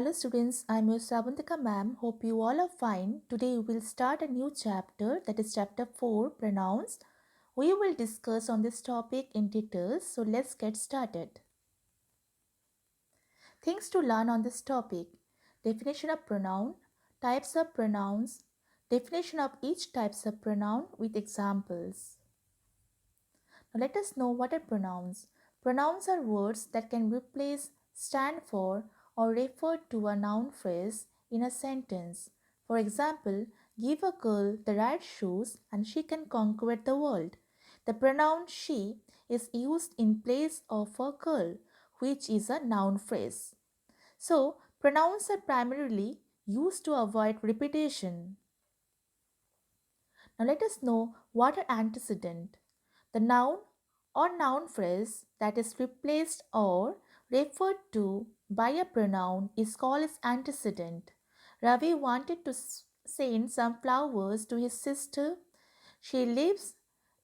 Hello students, I'm your Sabantika ma'am. Hope you all are fine. Today we will start a new chapter, that is chapter 4, pronouns. We will discuss on this topic in details, so let's get started. Things to learn on this topic: definition of pronoun, types of pronouns, definition of each types of pronoun with examples. Now let us know what are pronouns. Pronouns are words that can replace, stand for, or refer to a noun phrase in a sentence. For example, give a girl the right shoes and she can conquer the world. The pronoun she is used in place of a girl, which is a noun phrase. So, pronouns are primarily used to avoid repetition. Now let us know what are antecedent. The noun or noun phrase that is replaced or referred to by a pronoun is called as antecedent. Ravi wanted to send some flowers to his sister. She lives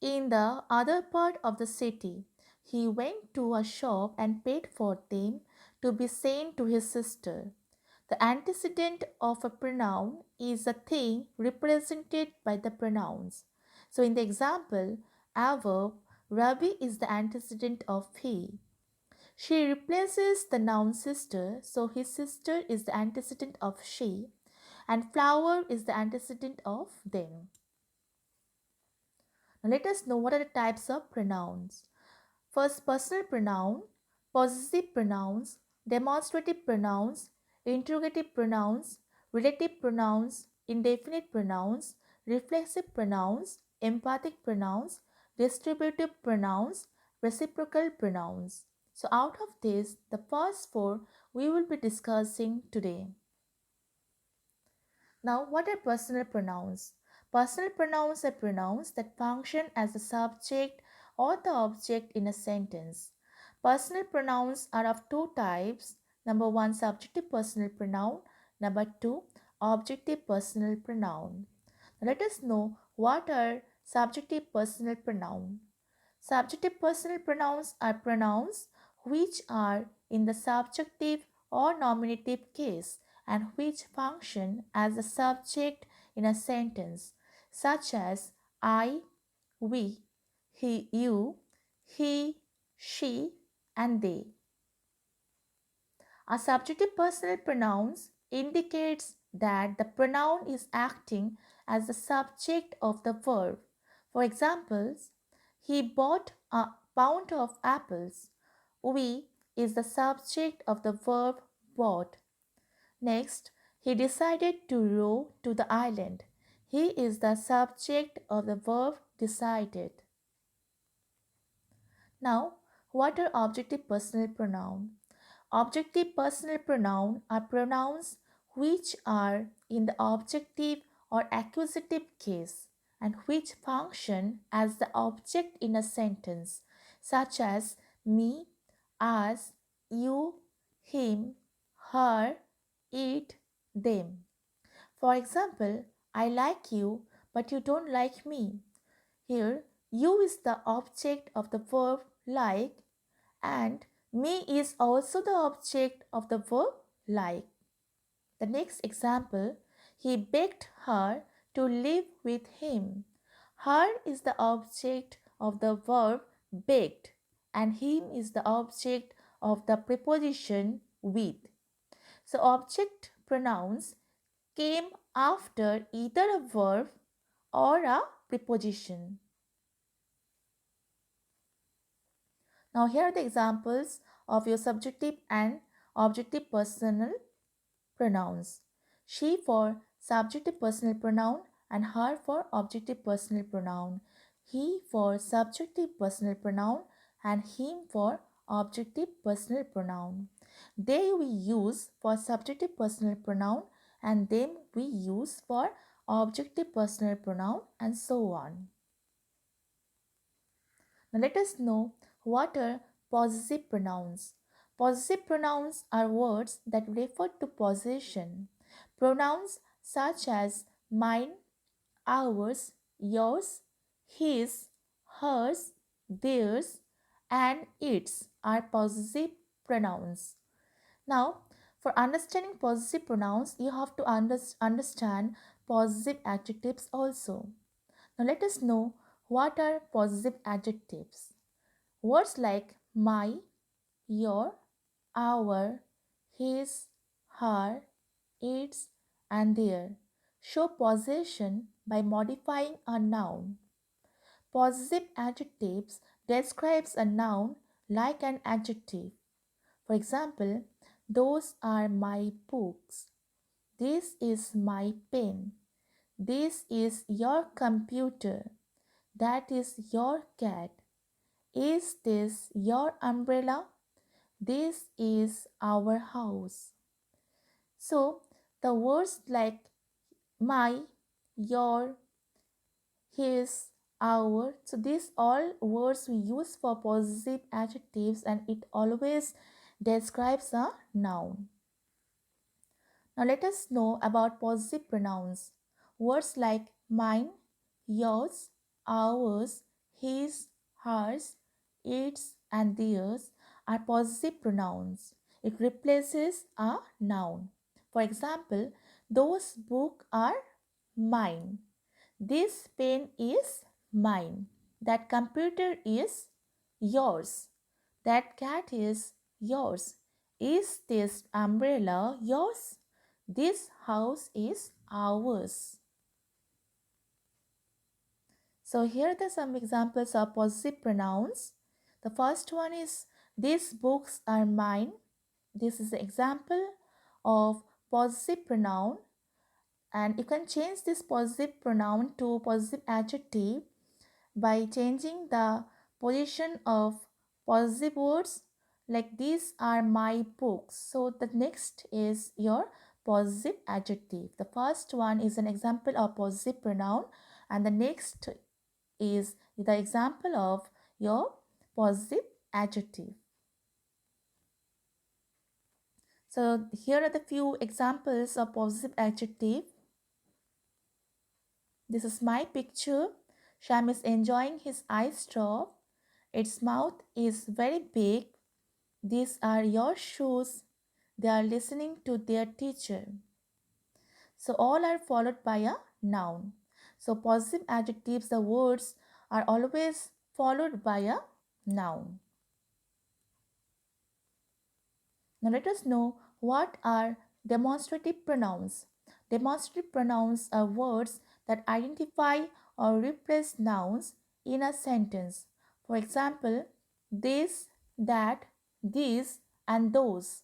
in the other part of the city. He went to a shop and paid for them to be sent to his sister. The antecedent of a pronoun is a thing represented by the pronouns. So, in the example, our verb Ravi is the antecedent of he. She replaces the noun sister, so his sister is the antecedent of she, and flower is the antecedent of them. Now, let us know what are the types of pronouns. First, personal pronoun, possessive pronouns, demonstrative pronouns, interrogative pronouns, relative pronouns, indefinite pronouns, reflexive pronouns, emphatic pronouns, distributive pronouns, reciprocal pronouns. So, out of this, the first four we will be discussing today. Now, what are personal pronouns? Personal pronouns are pronouns that function as the subject or the object in a sentence. Personal pronouns are of two types. Number one, subjective personal pronoun. Number two, objective personal pronoun. Now, let us know what are subjective personal pronoun. Subjective personal pronouns are pronouns which are in the subjective or nominative case and which function as a subject in a sentence, such as I, we, he, you, he, she, and they. A subjective personal pronouns indicates that the pronoun is acting as the subject of the verb. For examples, he bought a pound of apples. We is the subject of the verb bought. Next, he decided to row to the island. He is the subject of the verb decided. Now, what are objective personal pronoun? Objective personal pronoun are pronouns which are in the objective or accusative case and which function as the object in a sentence, such as me, us, you, him, her, it, them. For example, I like you, but you don't like me. Here, you is the object of the verb like, and me is also the object of the verb like. The next example, he begged her to live with him. Her is the object of the verb begged, and him is the object of the preposition with. So, object pronouns came after either a verb or a preposition. Now, here are the examples of your subjective and objective personal pronouns. She for subjective personal pronoun and her for objective personal pronoun. He for subjective personal pronoun and him for objective personal pronoun. They we use for subjective personal pronoun and them we use for objective personal pronoun and so on. Now let us know what are possessive pronouns. Possessive pronouns are words that refer to possession. Pronouns such as mine, ours, yours, his, hers, theirs, and its are possessive pronouns. Now, For understanding possessive pronouns, you have to understand possessive adjectives also. Now let us know what are possessive adjectives. Words like my, your, our, his, her, its, and their show possession by modifying a noun. Possessive adjectives describes a noun like an adjective. For example, those are my books. This is my pen. This is your computer. That is your cat. Is this your umbrella? This is our house. So, the words like my, your, his, our, so these all words we use for possessive adjectives and it always describes a noun. Now let us know about possessive pronouns. Words like mine, yours, ours, his, hers, its, and theirs are possessive pronouns. It replaces a noun. For example, those books are mine. This pen is mine. That computer is yours. That cat is yours. Is this umbrella yours? This house is ours. So here are some examples of possessive pronouns. The first one is these books are mine. This is an example of possessive pronoun and you can change this possessive pronoun to possessive adjective by changing the position of possessive words like these are my books. So the next is your possessive adjective. The first one is an example of possessive pronoun and the next is the example of your possessive adjective. So here are the few examples of possessive adjective. This is my picture. Sham is enjoying his ice drop. Its mouth is very big. These are your shoes. They are listening to their teacher. So all are followed by a noun. So possessive adjectives, the words are always followed by a noun. Now let us know what are demonstrative pronouns. Demonstrative pronouns are words that identify or replace nouns in a sentence. For example, this, that, these, and those.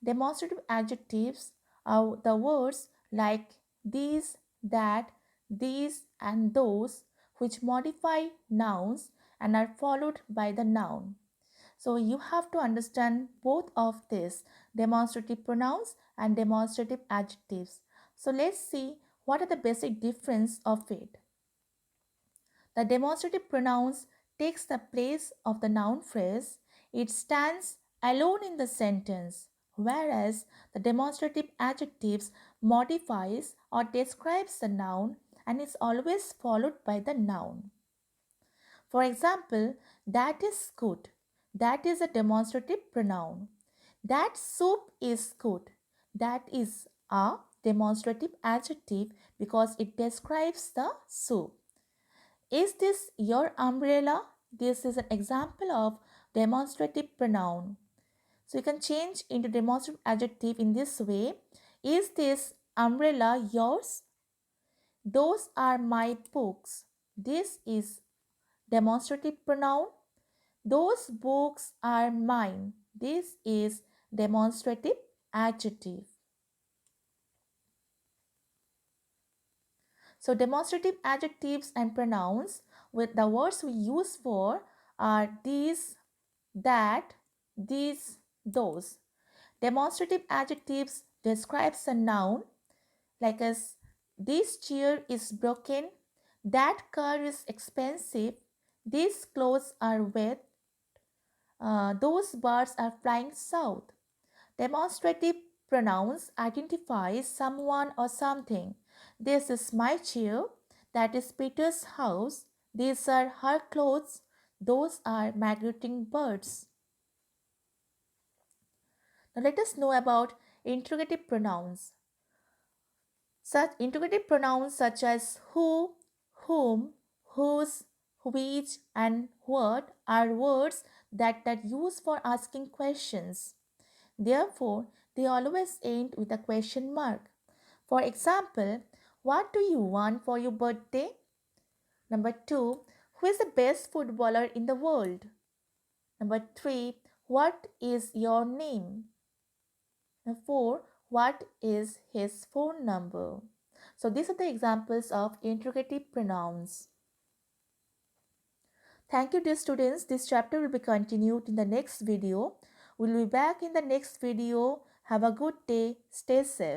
Demonstrative adjectives are the words like these, that, these, and those, which modify nouns and are followed by the noun. So you have to understand both of these demonstrative pronouns and demonstrative adjectives. So let's see what are the basic difference of it. The demonstrative pronouns takes the place of the noun phrase. It stands alone in the sentence, whereas the demonstrative adjectives modifies or describes the noun and is always followed by the noun. For example, that is good. That is a demonstrative pronoun. That soup is good. That is a demonstrative adjective because it describes the soup. Is this your umbrella? This is an example of demonstrative pronoun. So you can change into demonstrative adjective in this way. Is this umbrella yours? Those are my books. This is demonstrative pronoun. Those books are mine. This is demonstrative adjective. So demonstrative adjectives and pronouns with the words we use for are these, that, these, those. Demonstrative adjectives describes a noun like as this chair is broken, that car is expensive, these clothes are wet, those birds are flying south. Demonstrative pronouns identify someone or something. This is my chair, that is Peter's house, these are her clothes, those are migrating birds. Now let us know about interrogative pronouns. Such interrogative pronouns such as who, whom, whose, which, and what are words that are used for asking questions. Therefore, they always end with a question mark. For example, what do you want for your birthday? Number 2, who is the best footballer in the world? Number 3, what is your name? Number 4, what is his phone number? So these are the examples of interrogative pronouns. Thank you dear students. This chapter will be continued in the next video. We'll be back in the next video. Have a good day. Stay safe.